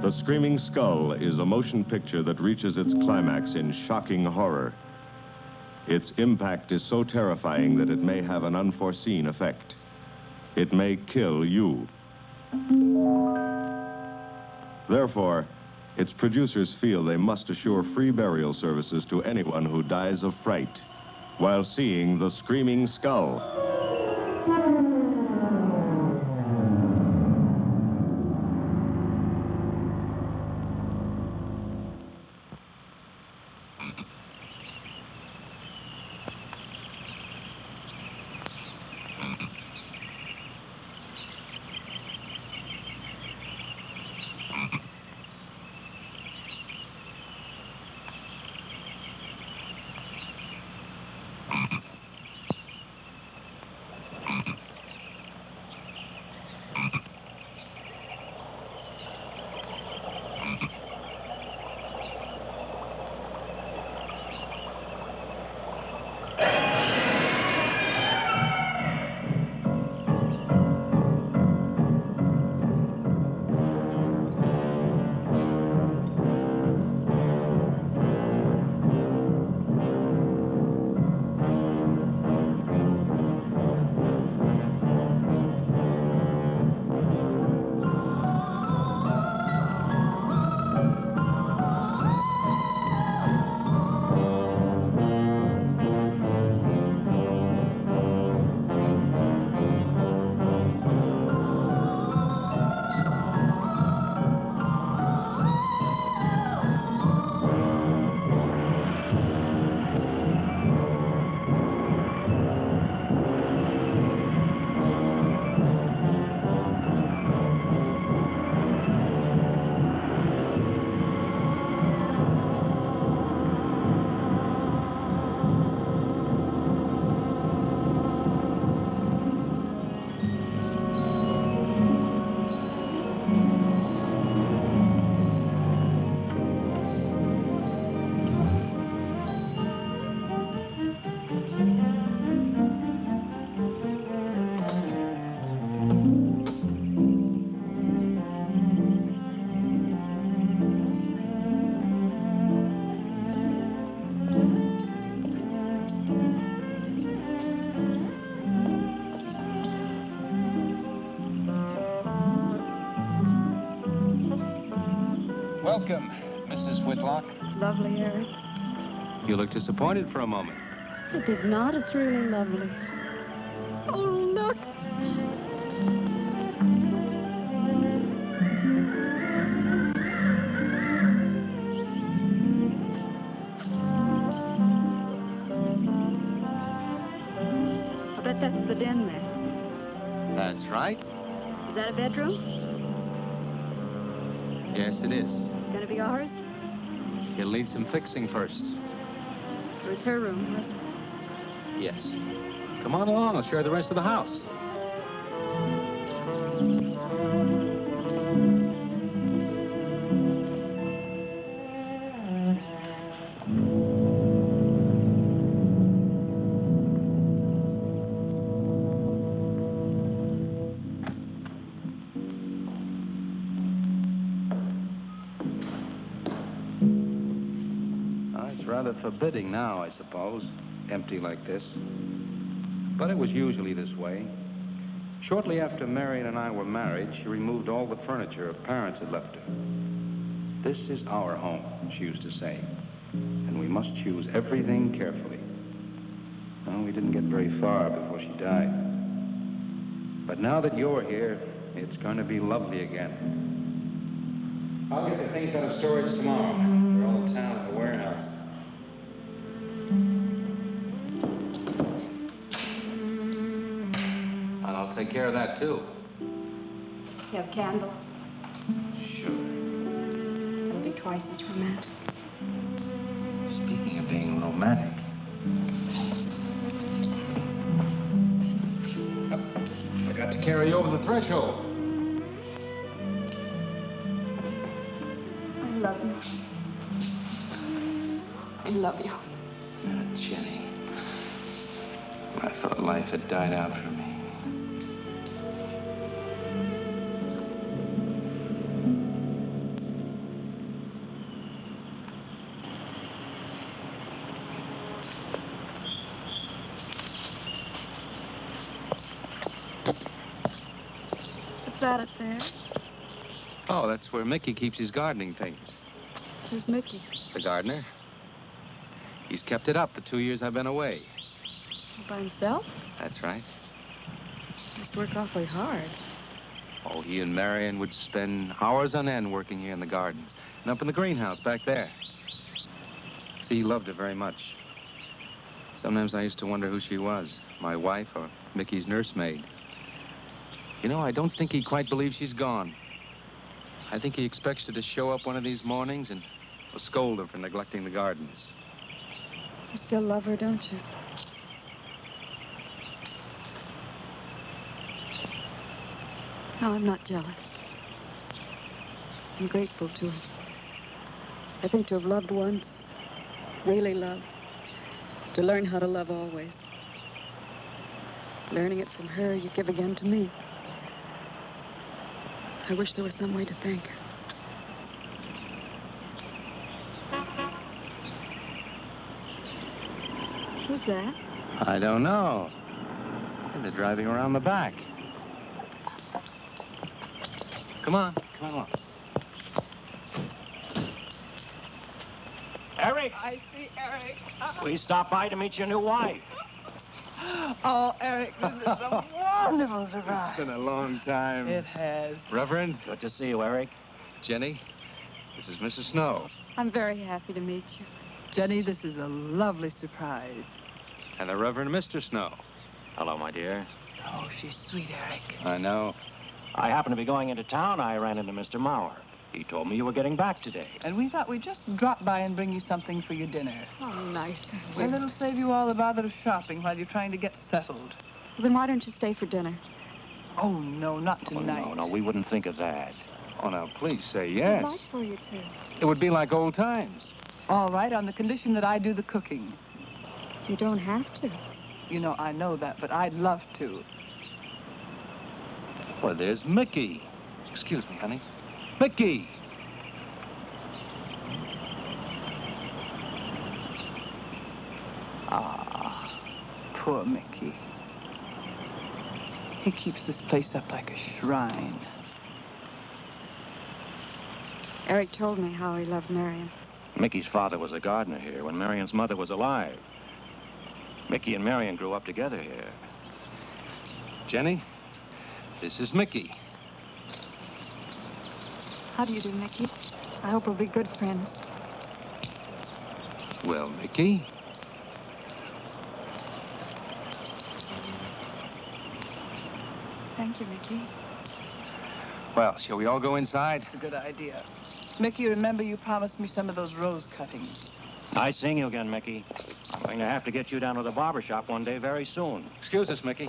The Screaming Skull is a motion picture that reaches its climax in shocking horror. Its impact is so terrifying that it may have an unforeseen effect. It may kill you. Therefore, its producers feel they must assure free burial services to anyone who dies of fright while seeing The Screaming Skull. Welcome, Mrs. Whitlock. It's lovely, Eric. You look disappointed for a moment. I did not. It's really lovely. Oh, look. I bet that's the den there. That's right. Is that a bedroom? Yes, it is. Gonna be ours? It'll need some fixing first. It was her room, wasn't it? Yes. Come on along. I'll show you the rest of the house. Rather forbidding now, I suppose, empty like this. But it was usually this way. Shortly after Marion and I were married, she removed all the furniture her parents had left her. This is our home, she used to say, and we must choose everything carefully. Well, we didn't get very far before she died. But now that you're here, it's going to be lovely again. I'll get the things out of storage tomorrow. They're all in town at the warehouse. I'll take care of that, too. You have candles? Sure. It'll be twice as romantic. Speaking of being romantic. Oh, forgot to carry you over the threshold. I love you. I love you. Jenny. I thought life had died out for me. What's that up there? Oh, that's where Mickey keeps his gardening things. Who's Mickey? The gardener. He's kept it up the 2 years I've been away. By himself? That's right. Must work awfully hard. Oh, he and Marion would spend hours on end working here in the gardens and up in the greenhouse back there. See, he loved her very much. Sometimes I used to wonder who she was, my wife or Mickey's nursemaid. You know, I don't think he quite believes she's gone. I think he expects her to show up one of these mornings and will scold her for neglecting the gardens. You still love her, don't you? No, I'm not jealous. I'm grateful to her. I think to have loved once, really loved, to learn how to love always. Learning it from her, you give again to me. I wish there was some way to thank her. Who's that? I don't know. They're driving around the back. Come on along. Eric! I see Eric. We stopped by to meet your new wife. Oh, Eric, this is a wonderful surprise. It's been a long time. It has. Reverend. Good to see you, Eric. Jenny, this is Mrs. Snow. I'm very happy to meet you. Jenny, this is a lovely surprise. And the Reverend Mr. Snow. Hello, my dear. Oh, she's sweet, Eric. I know. I happened to be going into town. I ran into Mr. Mauer. He told me you were getting back today. And we thought we'd just drop by and bring you something for your dinner. Oh, nice. And it'll save you all the bother of shopping while you're trying to get settled. Well, then why don't you stay for dinner? Oh, no, not tonight. Oh, no, we wouldn't think of that. Oh, now, please say yes. I'd like for you to. It would be like old times. All right, on the condition that I do the cooking. You don't have to. You know, I know that, but I'd love to. Well, there's Mickey. Excuse me, honey. Mickey! Ah, poor Mickey. He keeps this place up like a shrine. Eric told me how he loved Marion. Mickey's father was a gardener here when Marion's mother was alive. Mickey and Marion grew up together here. Jenny, this is Mickey. How do you do, Mickey? I hope we'll be good friends. Well, Mickey. Thank you, Mickey. Well, shall we all go inside? It's a good idea. Mickey, remember you promised me some of those rose cuttings. Nice seeing you again, Mickey. I'm going to have to get you down to the barber shop one day very soon. Excuse us, Mickey.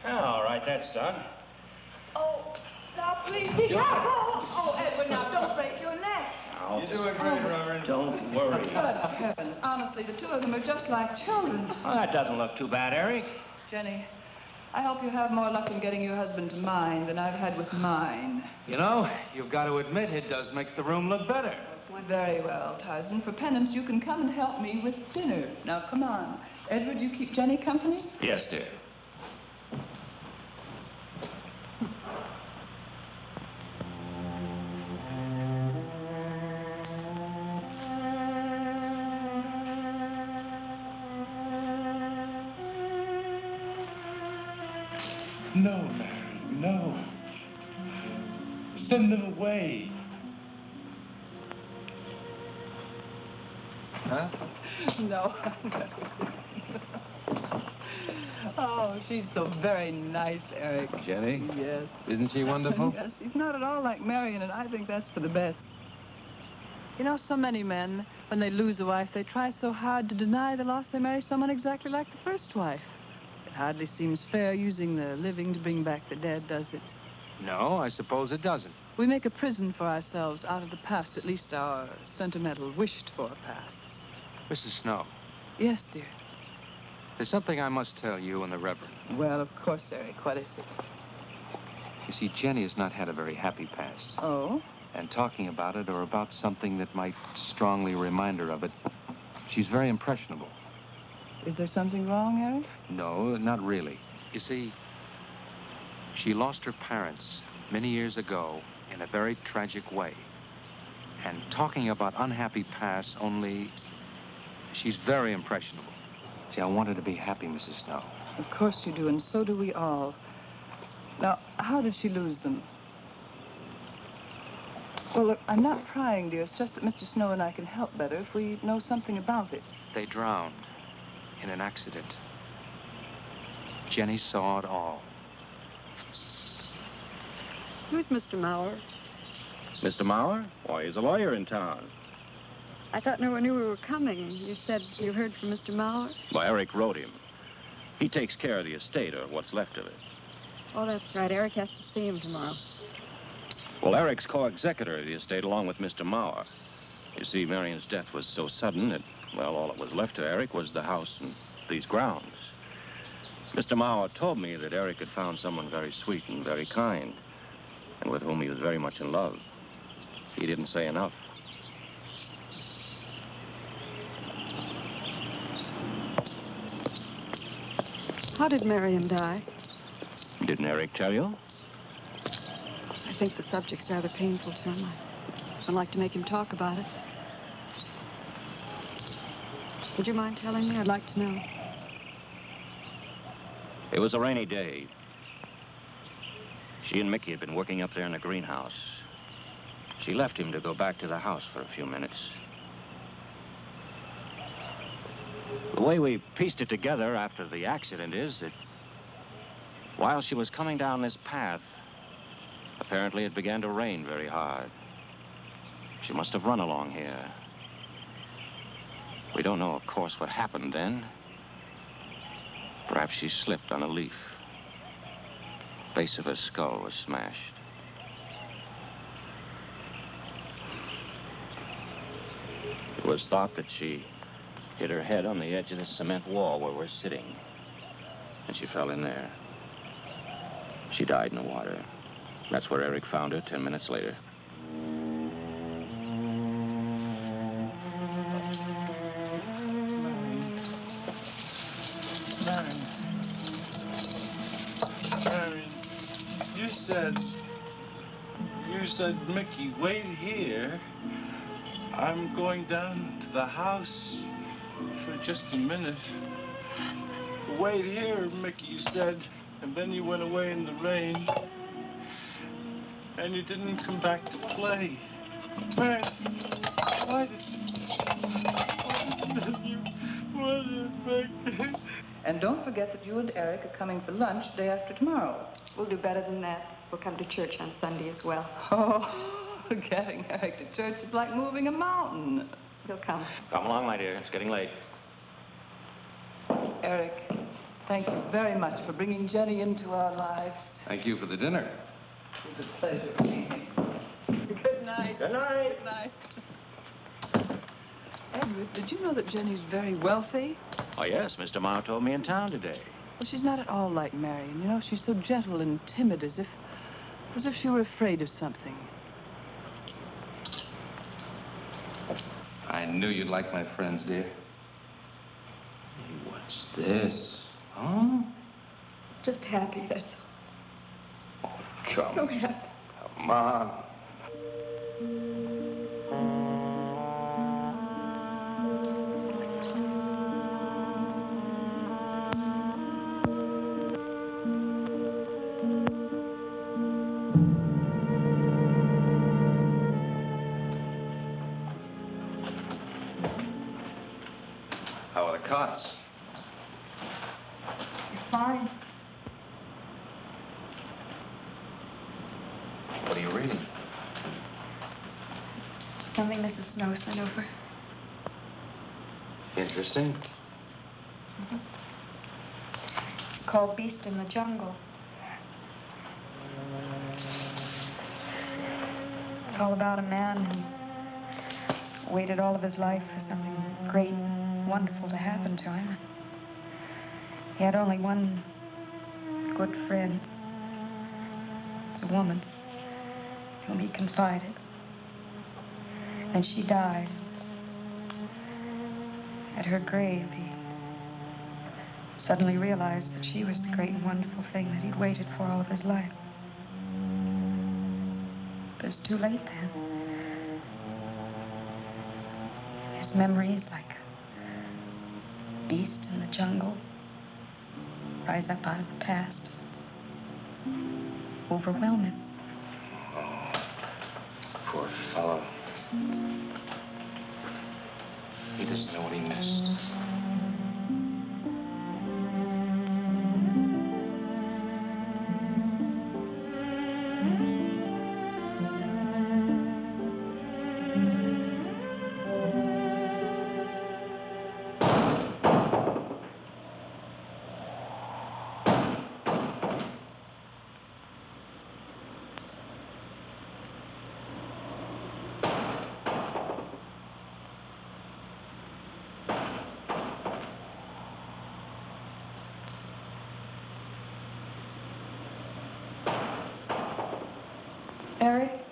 All right, that's done. Oh, now please be careful. Oh, Edward, now don't break your neck. You're doing great, Reverend. Don't worry. Good heavens. Honestly, the two of them are just like children. Well, that doesn't look too bad, Eric. Jenny, I hope you have more luck in getting your husband to mine than I've had with mine. You know, you've got to admit it does make the room look better. Very well, Tarzan. For penance, you can come and help me with dinner. Now, come on. Edward, you keep Jenny company? Yes, dear. No, Mary, no. Send them away. Huh? No. Oh, she's so very nice, Eric. Jenny? Yes. Isn't she wonderful? Yes, she's not at all like Marion, and I think that's for the best. You know, so many men When they lose a wife, they try so hard to deny the loss they marry someone exactly like the first wife. It hardly seems fair using the living to bring back the dead, does it? No, I suppose it doesn't. We make a prison for ourselves out of the past, at least our sentimental, wished-for pasts. Mrs. Snow, Yes, dear. there's something I must tell you and the Reverend. Well, of course, Eric. What is it? You see, Jenny has not had a very happy past. Oh? And talking about it or about something that might strongly remind her of it, she's very impressionable. Is there something wrong, Eric? No, not really. You see, she lost her parents many years ago in a very tragic way. And talking about unhappy pasts only, she's very impressionable. See, I want her to be happy, Mrs. Snow. Of course you do, and so do we all. Now, how did she lose them? Well, look, I'm not prying, dear. It's just that Mr. Snow and I can help better if we know something about it. They drowned in an accident. Jenny saw it all. Who's Mr. Maurer? Mr. Maurer? Why, he's a lawyer in town. I thought no one knew we were coming. You said you heard from Mr. Maurer? Well, Eric wrote him. He takes care of the estate, or what's left of it. Oh, that's right. Eric has to see him tomorrow. Well, Eric's co-executor of the estate along with Mr. Maurer. You see, Marion's death was so sudden that, well, all that was left to Eric was the house and these grounds. Mr. Maurer told me that Eric had found someone very sweet and very kind, and with whom he was very much in love. He didn't say enough. How did Marion die? Didn't Eric tell you? I think the subject's rather painful to him. I don't like to make him talk about it. Would you mind telling me? I'd like to know. It was a rainy day. She and Mickey had been working up there in the greenhouse. She left him to go back to the house for a few minutes. The way we pieced it together after the accident is that while she was coming down this path, apparently it began to rain very hard. She must have run along here. We don't know, of course, what happened then. Perhaps she slipped on a leaf. Base of her skull was smashed. It was thought that she hit her head on the edge of the cement wall where we're sitting. And she fell in there. She died in the water. That's where Eric found her 10 minutes later. Marion, you said, Mickey, wait here. I'm going down to the house for just a minute. Wait here, Mickey, you said. And then you went away in the rain. And you didn't come back to play. Marion, why did you... And don't forget that you and Eric are coming for lunch day after tomorrow. We'll do better than that. We'll come to church on Sunday as well. Oh, getting Eric to church is like moving a mountain. He'll come. Come along, my dear. It's getting late. Eric, thank you very much for bringing Jenny into our lives. Thank you for the dinner. It was a pleasure. Good night. Good night. Good night. Edward, did you know that Jenny's very wealthy? Oh, yes. Mr. Maurer told me in town today. Well, she's not at all like Marion. You know, she's so gentle and timid, as if she were afraid of something. I knew you'd like my friends, dear. What's this? Huh? Just happy, that's all. Come, So happy. come on. How are the cots? Fine. What are you reading? Something Mrs. Snow sent over. Interesting. It's called Beast in the Jungle. It's all about a man who waited all of his life for something great and wonderful to happen to him. He had only one good friend. It's a woman whom he confided. And she died. At her grave, he suddenly realized that she was the great and wonderful thing that he'd waited for all of his life. But it was too late then. His memories, like a beast in the jungle, rise up out of the past, overwhelm him. Oh, poor fellow. He doesn't know what he missed. Eric?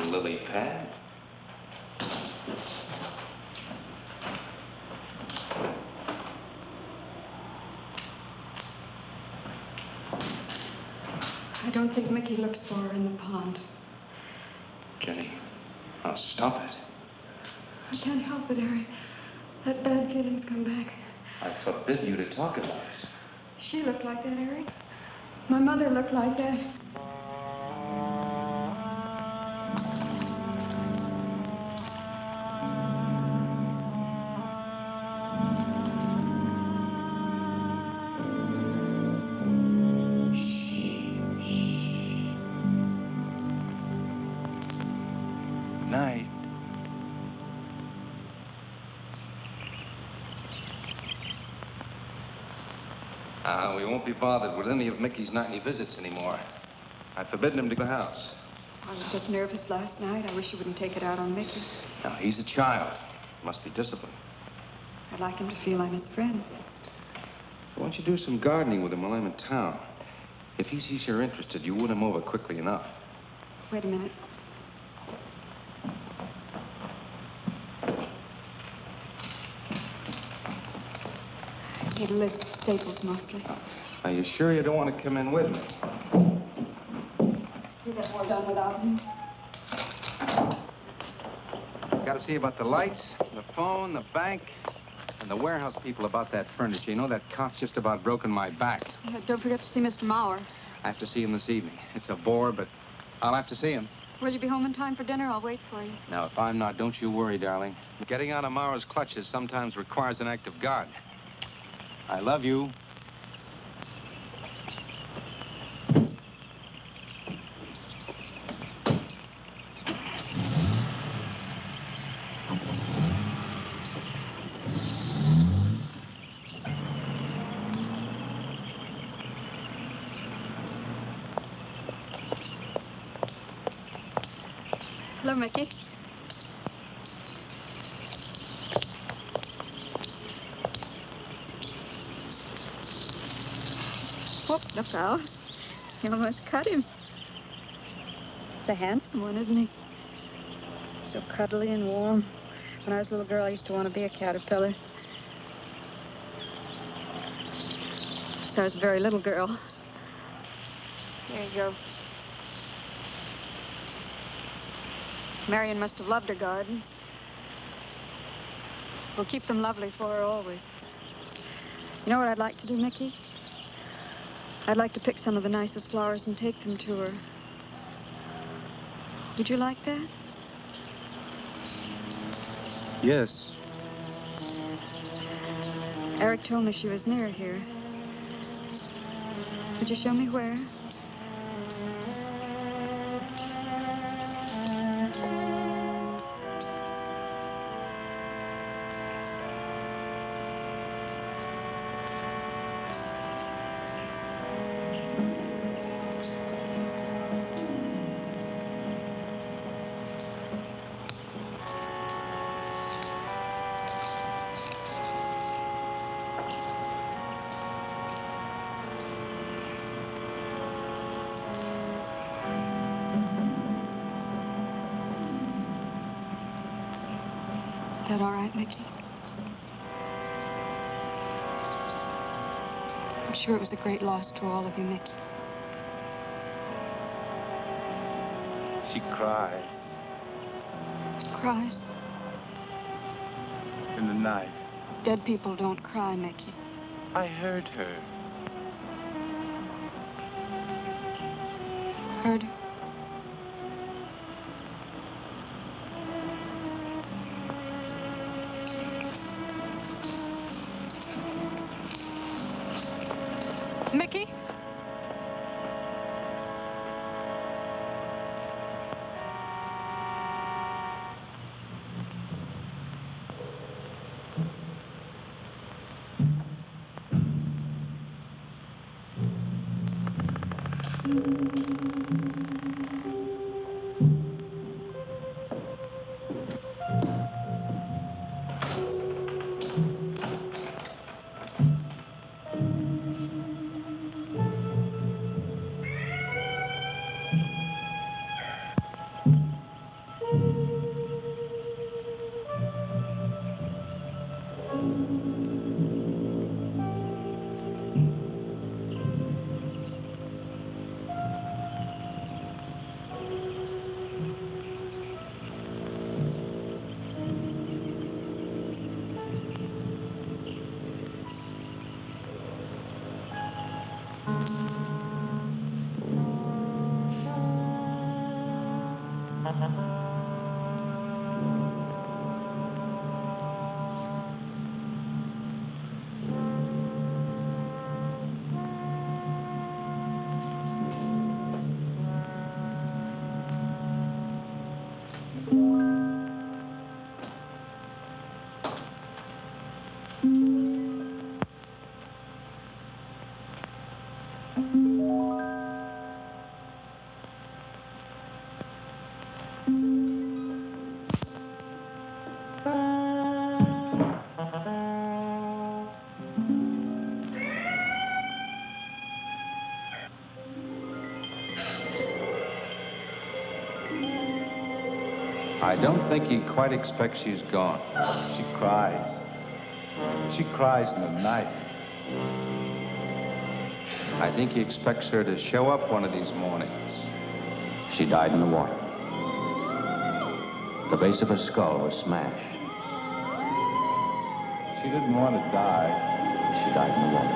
Lily pad? I don't think Mickey looks for her in the pond. Jenny, now stop it. I can't help it, Harry. That bad feeling's come back. I forbid you to talk about it. She looked like that, Harry. My mother looked like that. Night. We won't be bothered with any of Mickey's nightly visits anymore. I've forbidden him to the house. I was just nervous last night. I wish you wouldn't take it out on Mickey. Now, he's a child. Must be disciplined. I'd like him to feel I'm his friend. Why don't you do some gardening with him while I'm in town? If he sees you're interested, you win him over quickly enough. Wait a minute. I need a list of staples mostly. Are you sure you don't want to come in with me? You get more done without me. Got to see about the lights, the phone, the bank, and the warehouse people about that furniture. You know, that cop's just about broken my back. Don't forget to see Mr. Mauer. I have to see him this evening. It's a bore, but I'll have to see him. Will you be home in time for dinner? I'll wait for you. Now, if I'm not, don't you worry, darling. Getting out of Mara's clutches sometimes requires an act of God. I love you. Hello, Mickey. Oh, look out. You almost cut him. He's a handsome one, isn't he? So cuddly and warm. When I was a little girl, I used to want to be a caterpillar. So I was a very little girl. There you go. Marion must have loved her gardens. We'll keep them lovely for her always. You know what I'd like to do, Mickey? I'd like to pick some of the nicest flowers and take them to her. Would you like that? Yes. Eric told me she was near here. Would you show me where? Is that all right, Mickey? I'm sure it was a great loss to all of you, Mickey. She cries Cries? in the night. Dead people don't cry, Mickey. I heard her. Heard her? Mickey? I don't think he quite expects she's gone. She cries. She cries in the night. I think he expects her to show up one of these mornings. She died in the water. The base of her skull was smashed. She didn't want to die. She died in the water.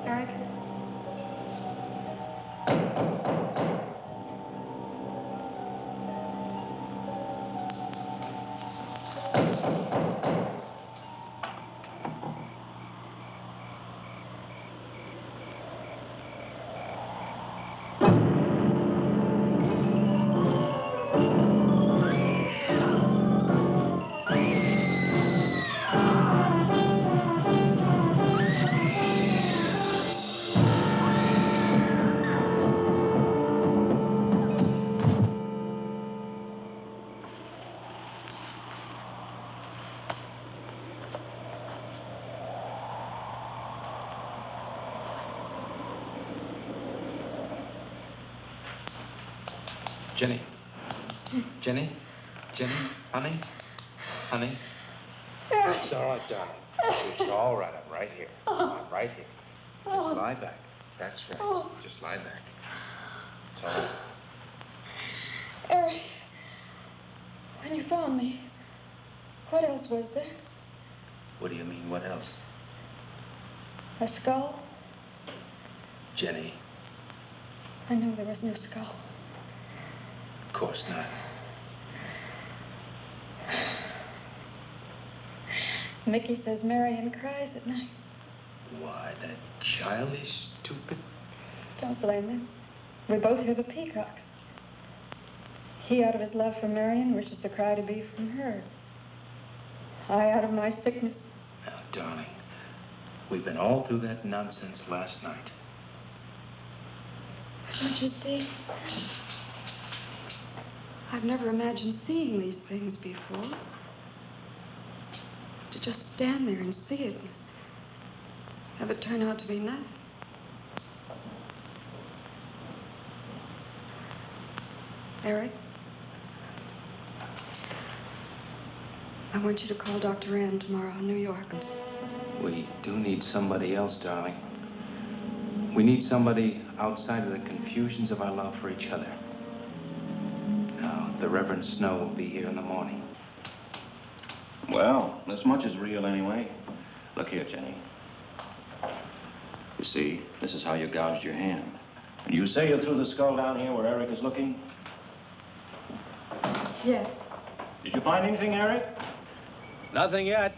Eric? Jenny. Jenny? Jenny? Honey? Honey? It's all right, darling. It's all right. I'm right here. I'm right here. Just lie back. That's right. Just lie back. It's all right. Eric, when you found me, what else was there? What do you mean, what else? A skull? Jenny, I know there was no skull. of course not. Mickey says Marion cries at night. Why, that childish, stupid... Don't blame him. We both hear the peacocks. He, out of his love for Marion, wishes the cry to be from her. I, out of my sickness. Now, darling, we've been all through that nonsense last night. Don't you see? I've never imagined seeing these things before. To just stand there and see it. Have it turn out to be nothing. Eric? I want you to call Dr. Ann tomorrow in New York. We do need somebody else, darling. We need somebody outside of the confusions of our love for each other. Now, the Reverend Snow will be here in the morning. Well, this much is real anyway. Look here, Jenny. You see, this is how you gouged your hand. And you say you threw the skull down here where Eric is looking? Yes. Did you find anything, Eric? Nothing yet.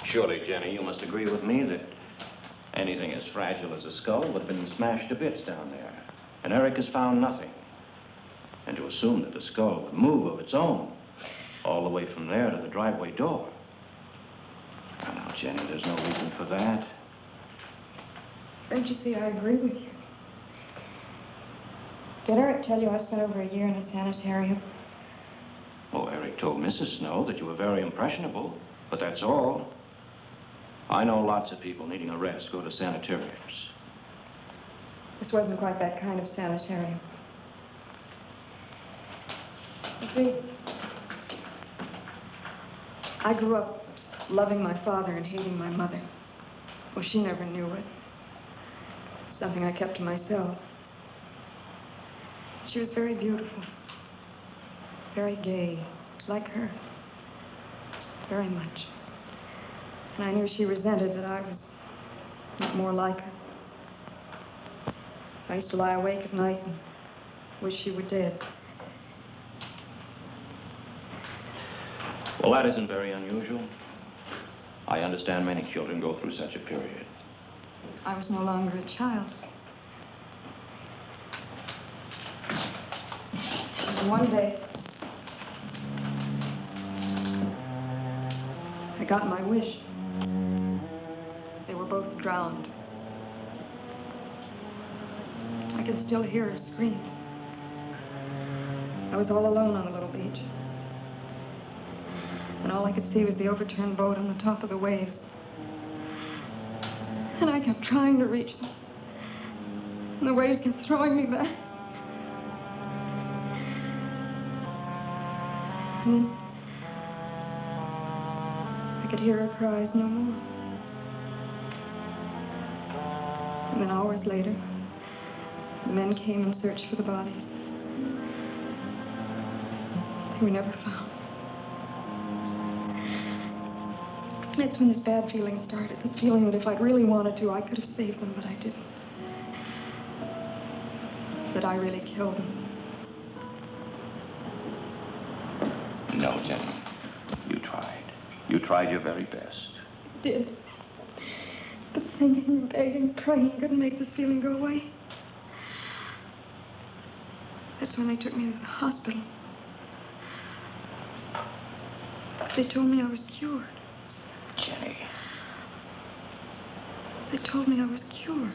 Surely, Jenny, you must agree with me that anything as fragile as a skull would have been smashed to bits down there. And Eric has found nothing. And to assume that the skull would move of its own all the way from there to the driveway door. Now, Jenny, there's no reason for that. Don't you see, I agree with you. Did Eric tell you I spent over a year in a sanitarium? Oh, Eric told Mrs. Snow that you were very impressionable, but that's all. I know lots of people needing a rest go to sanitariums. This wasn't quite that kind of sanitarium. You see, I grew up loving my father and hating my mother. Well, she never knew it. Something I kept to myself. She was very beautiful. Very gay, like her. Very much. And I knew she resented that I was not more like her. I used to lie awake at night and wish she were dead. Well, that isn't very unusual. I understand many children go through such a period. I was no longer a child. And one day, I got my wish. They were both drowned. I could still hear her scream. I was all alone on the little beach. And all I could see was the overturned boat on the top of the waves. And I kept trying to reach them. And the waves kept throwing me back. And then I could hear her cries no more. And then hours later, The men came and searched for the bodies. They were never found. That's when this bad feeling started. This feeling that if I'd really wanted to, I could have saved them, but I didn't. That I really killed them. No, Jenny. You tried. You tried your very best. I did. But thinking, begging, praying couldn't make this feeling go away. That's when they took me to the hospital. They told me I was cured. Jenny. They told me I was cured.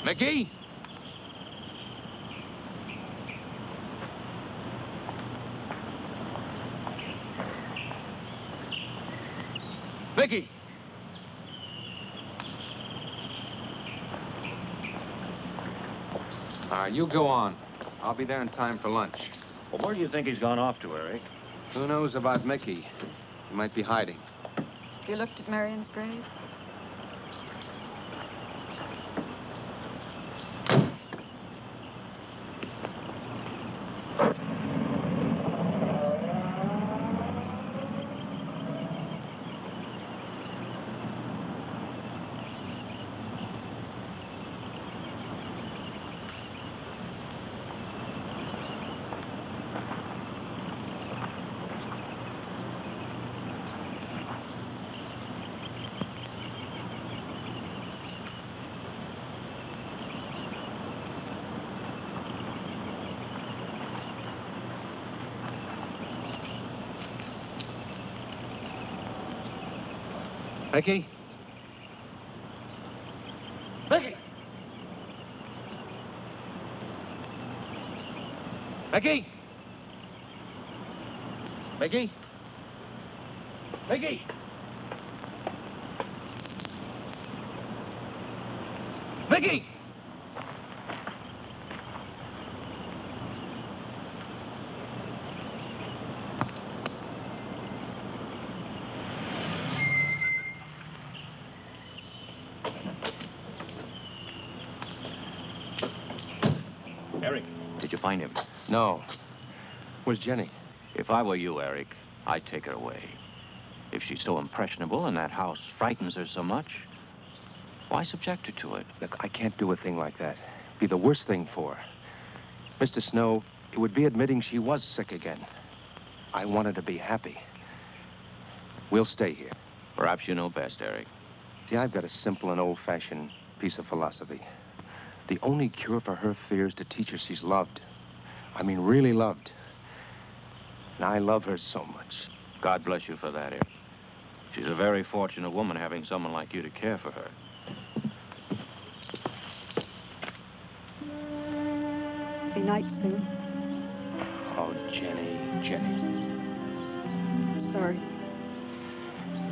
Mickey? Mickey! All right, you go on. I'll be there in time for lunch. Well, where do you think he's gone off to, Eric? Who knows about Mickey? He might be hiding. You looked at Marion's grave? Mickey? Mickey! Mickey? Mickey? Mickey? Mickey! Eric, did you find him? No. Where's Jenny? If I were you, Eric, I'd take her away. If she's so impressionable and that house frightens her so much, why subject her to it? Look, I can't do a thing like that. It'd be the worst thing for her. Mr. Snow, it would be admitting she was sick again. I want her to be happy. We'll stay here. Perhaps you know best, Eric. See, I've got a simple and old-fashioned piece of philosophy. The only cure for her fear is to teach her she's loved. I mean, really loved. And I love her so much. God bless you for that, Eric. She's a very fortunate woman having someone like you to care for her. Be night soon. Oh, Jenny. I'm sorry.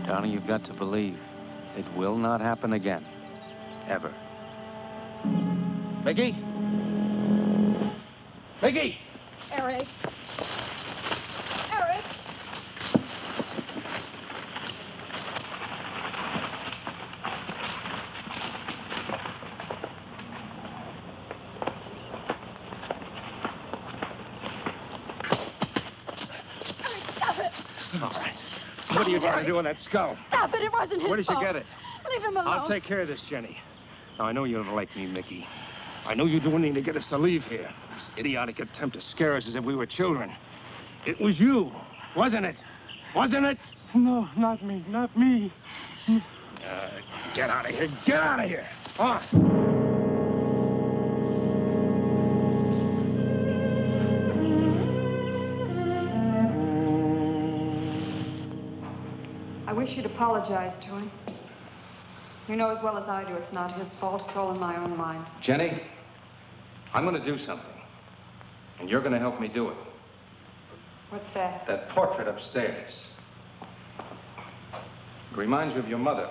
Darling, you've got to believe it will not happen again. Ever. Mickey? Mickey! Eric. Eric! Stop it! All right. What are you trying to do with that skull? Stop it! It wasn't his Where did you fault. get it? Leave him alone. I'll take care of this, Jenny. Now, I know you don't like me, Mickey. I know you do anything to get us to leave here. This idiotic attempt to scare us as if we were children. It was you, wasn't it? Wasn't it? No, not me. Not me. Get out of here. Get out of here. On. I wish you'd apologize to him. You know as well as I do it's not his fault. It's all in my own mind. Jenny, I'm going to do something. And you're going to help me do it. What's that? That portrait upstairs. It reminds you of your mother.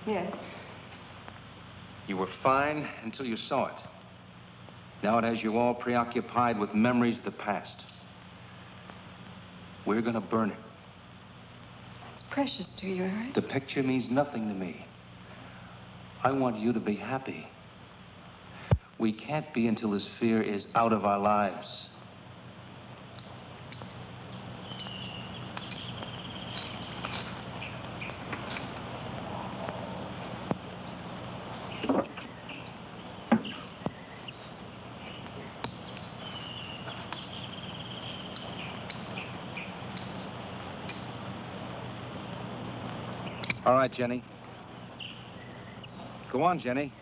Yes. You were fine until you saw it. Now it has you all preoccupied with memories of the past. We're gonna burn it. It's precious to you, Eric. The picture means nothing to me. I want you to be happy. We can't be until this fear is out of our lives. All right, Jenny. Go on, Jenny.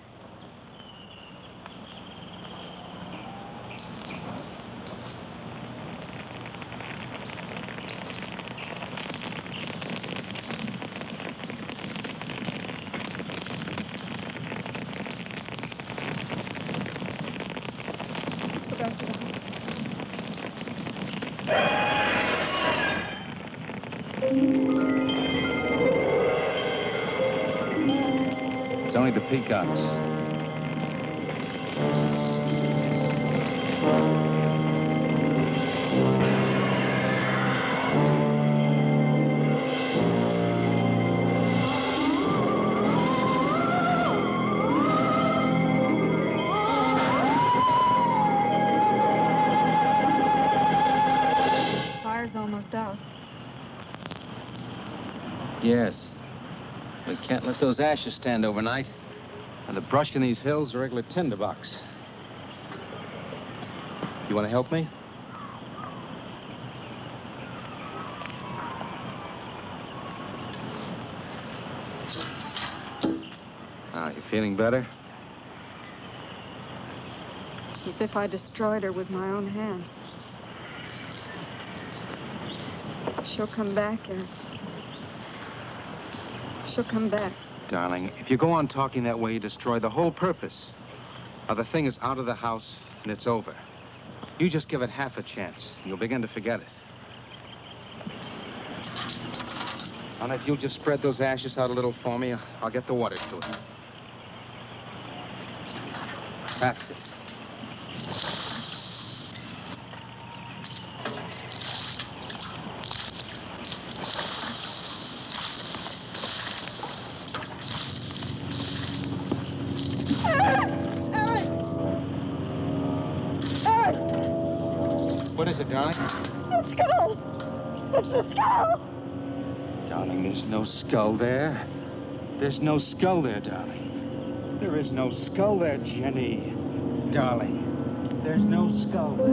Let's go back to the house. It's only the peacocks. Fire's almost out. Yes. We can't let those ashes stand overnight. And the brush in these hills are regular tinderbox. You want to help me? You feeling better? It's as if I destroyed her with my own hands. She'll come back, Eric. She'll come back. Darling, if you go on talking that way, you destroy the whole purpose. Now, the thing is out of the house, and it's over. You just give it half a chance, and you'll begin to forget it. And if you'll just spread those ashes out a little for me, I'll get the water to it. That's it. What is it, darling? The skull! It's the skull! Darling, there's no skull there. There's no skull there, darling. There is no skull there, Jenny. Darling, there's no skull there.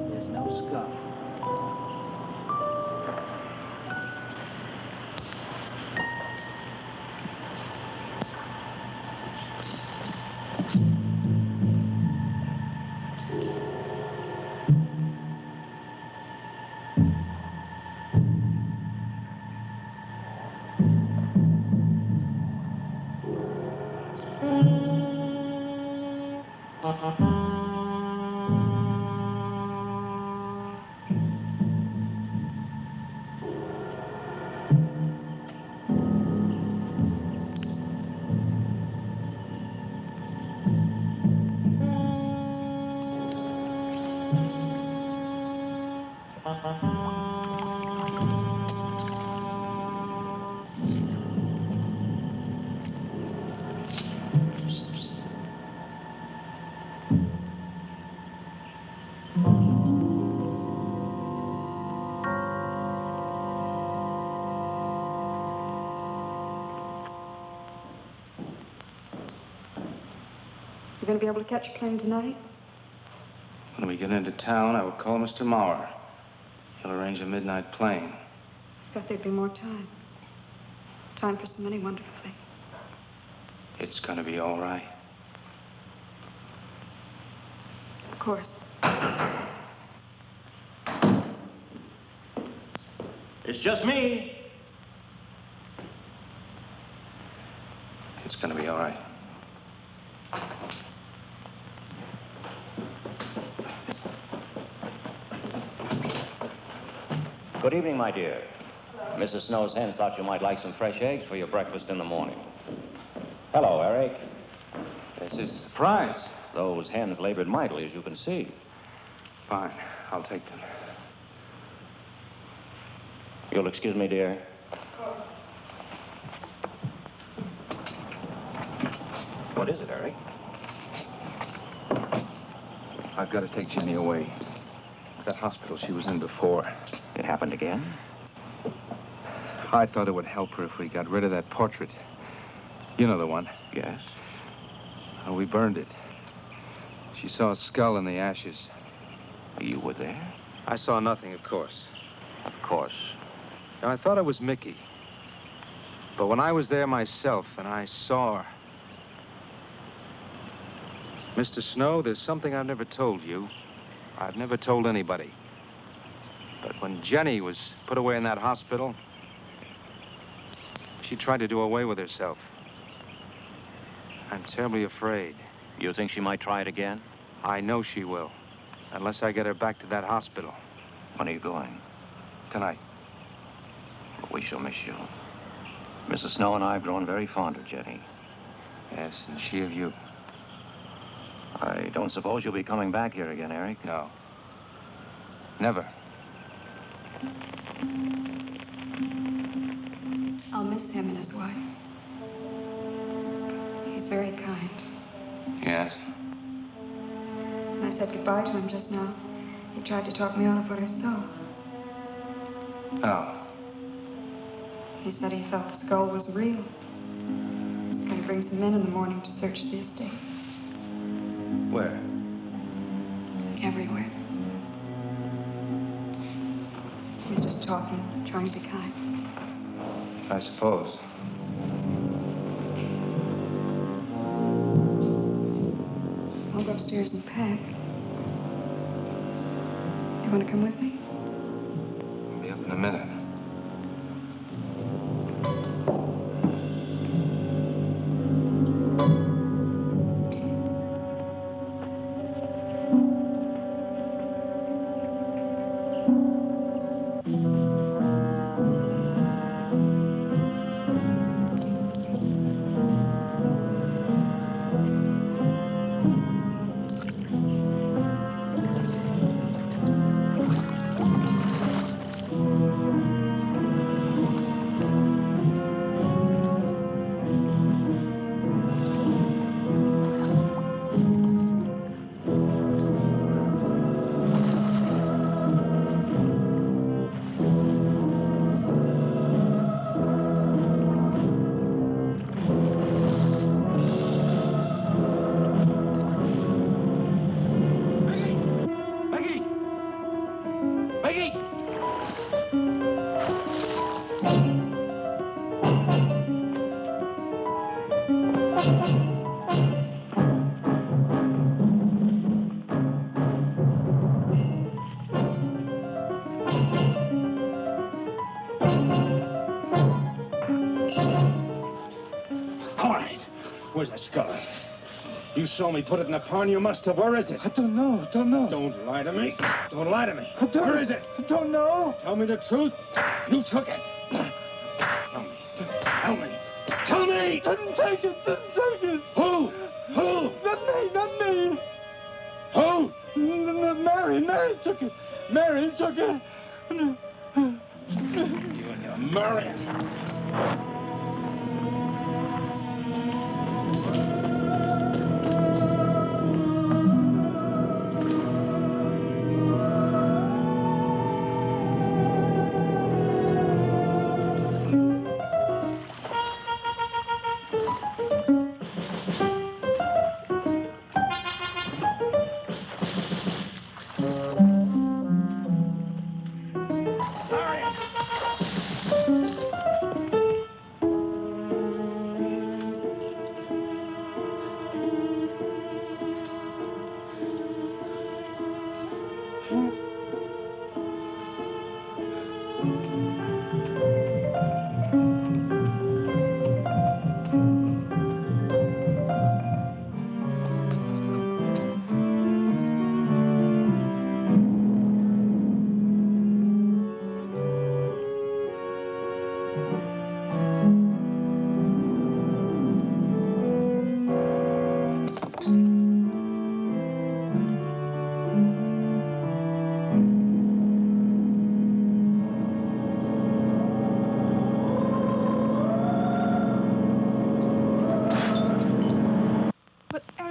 There's no skull. You going to be able to catch a plane tonight? When we get into town, I will call Mr. Maurer. He'll arrange a midnight plane. Thought there'd be more time. Time for so many wonderful things. It's gonna be all right. Of course. It's just me. It's gonna be all right. Good evening, my dear. Mrs. Snow's hens thought you might like some fresh eggs for your breakfast in the morning. Hello, Eric. This is a surprise. Those hens labored mightily, as you can see. Fine. I'll take them. You'll excuse me, dear. What is it, Eric? I've got to take Jenny away. That hospital she was in before. It happened again? I thought it would help her if we got rid of that portrait. You know the one. Yes. Oh, we burned it. She saw a skull in the ashes. You were there? I saw nothing, of course. Of course. And I thought it was Mickey. But when I was there myself and I saw her... Mr. Snow, there's something I've never told you. I've never told anybody. But when Jenny was put away in that hospital, she tried to do away with herself. I'm terribly afraid. You think she might try it again? I know she will. Unless I get her back to that hospital. When are you going? Tonight. We shall miss you. Mrs. Snow and I have grown very fond of Jenny. Yes, and she of you. I don't suppose you'll be coming back here again, Eric? No. Never. I'll miss him and his wife. He's very kind. Yes? When I said goodbye to him just now, he tried to talk me out of what I saw. Oh. He said he felt the skull was real. He's going to bring some men in the morning to search the estate. Where? Everywhere. He was just talking, trying to be kind. I suppose. I'll go upstairs and pack. You want to come with me? I'll be up in a minute. Where's that skull? You saw me put it in the pond. You must have. Where is it? I don't know. Don't lie to me. Don't lie to me. Where is it? I don't know. Tell me the truth. You took it. Tell me. Tell me. Tell me. Didn't take it. Who? Not me. Who? Mary took it. Mary took it. You and your Mary.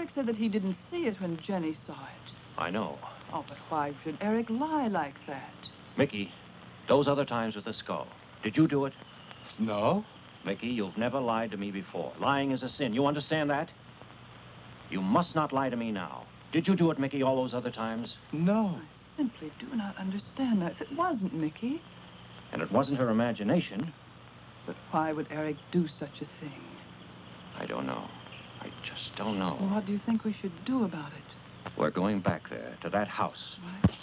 Eric said that he didn't see it when Jenny saw it. I know. Oh, but why should Eric lie like that? Mickey, those other times with the skull, did you do it? No. Mickey, you've never lied to me before. Lying is a sin. You understand that? You must not lie to me now. Did you do it, Mickey, all those other times? No. I simply do not understand that. If it wasn't Mickey, And it wasn't her imagination. but why would Eric do such a thing? I don't know. I just don't know. Well, what do you think we should do about it? We're going back there, to that house. Right.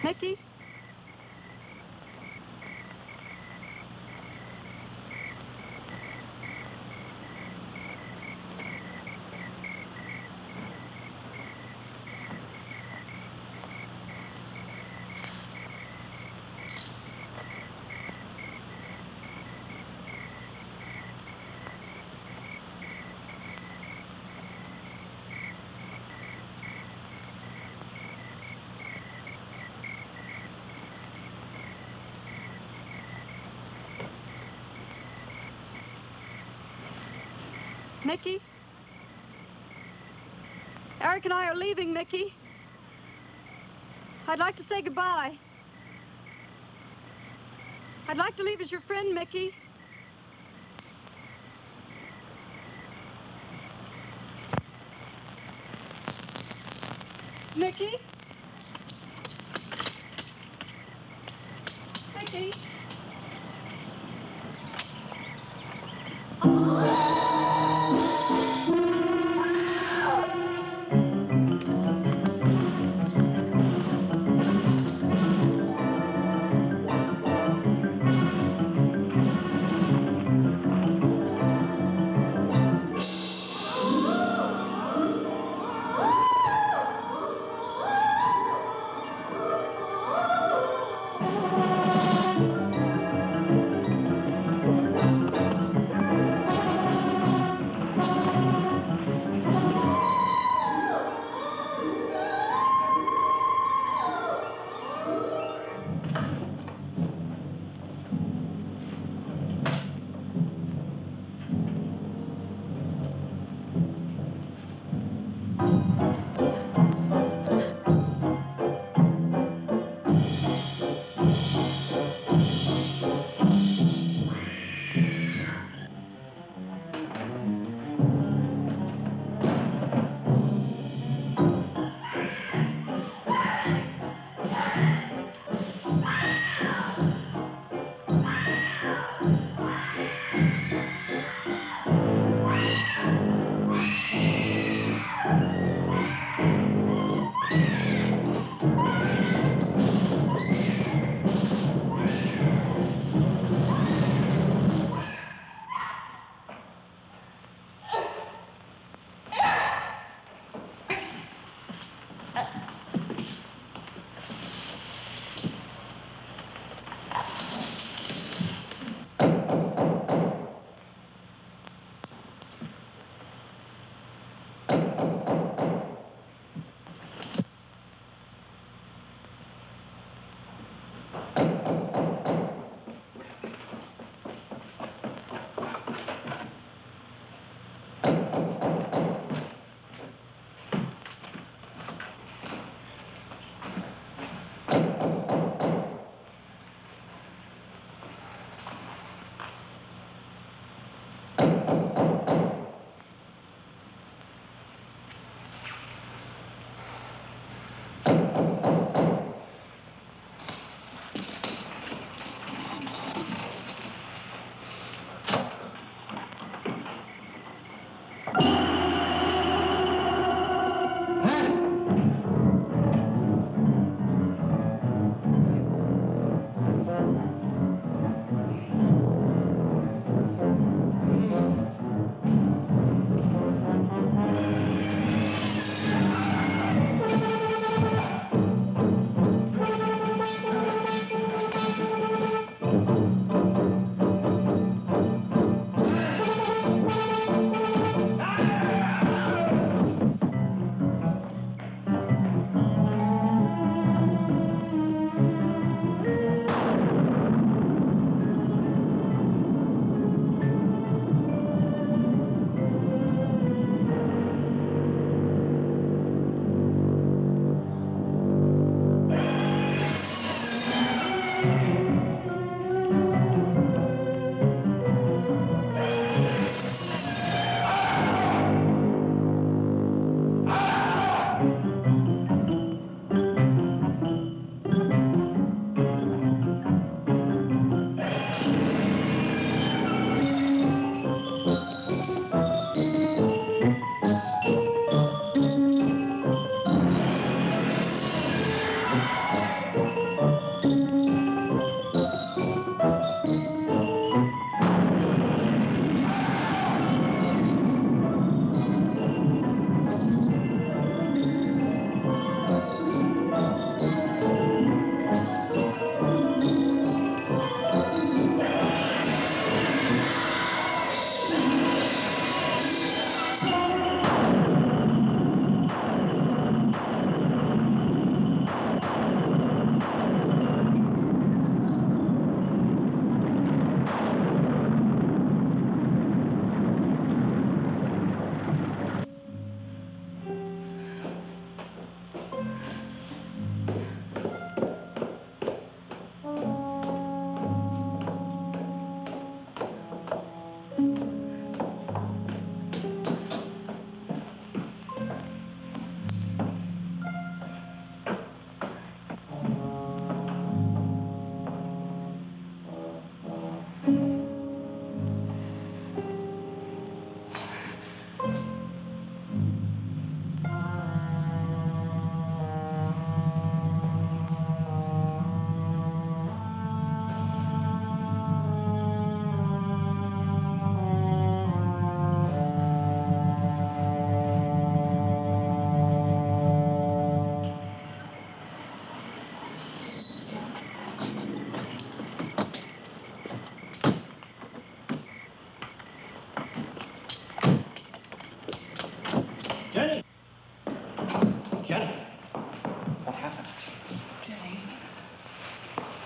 Mickey? Mickey? Eric and I are leaving, Mickey. I'd like to say goodbye. I'd like to leave as your friend, Mickey. Mickey? Mickey?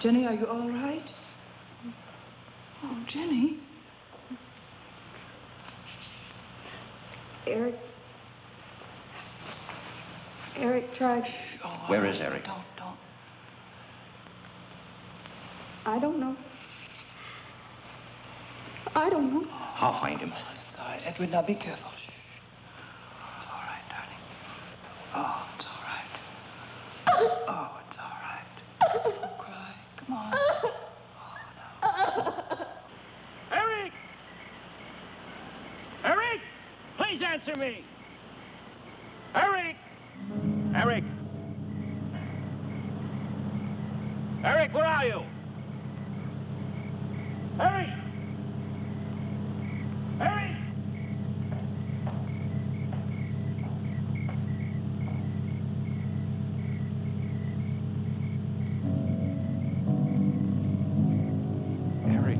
Jenny, are you all right? Oh, Jenny. Eric tried. Oh, Where is Eric? Don't. I don't know. I don't know. I'll find him. It's all right. Edwin, now be careful. Shh. It's all right, darling. Oh, it's all right. Oh, it's all right. Don't cry. Come on. Oh, no. Eric! Eric! Please answer me! Eric! Eric! Eric, where are you? Eric! Eric! Eric.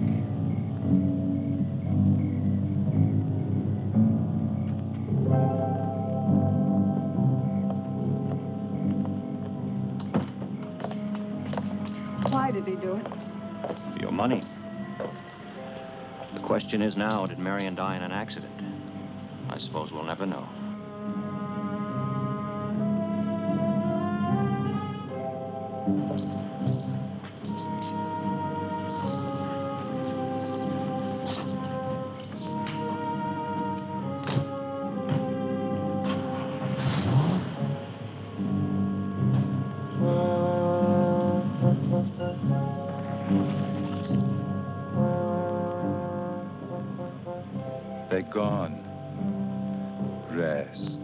Why did he do it? Your money. The question is now, did Marion die in an accident? I suppose we'll never know. They're gone. Rest.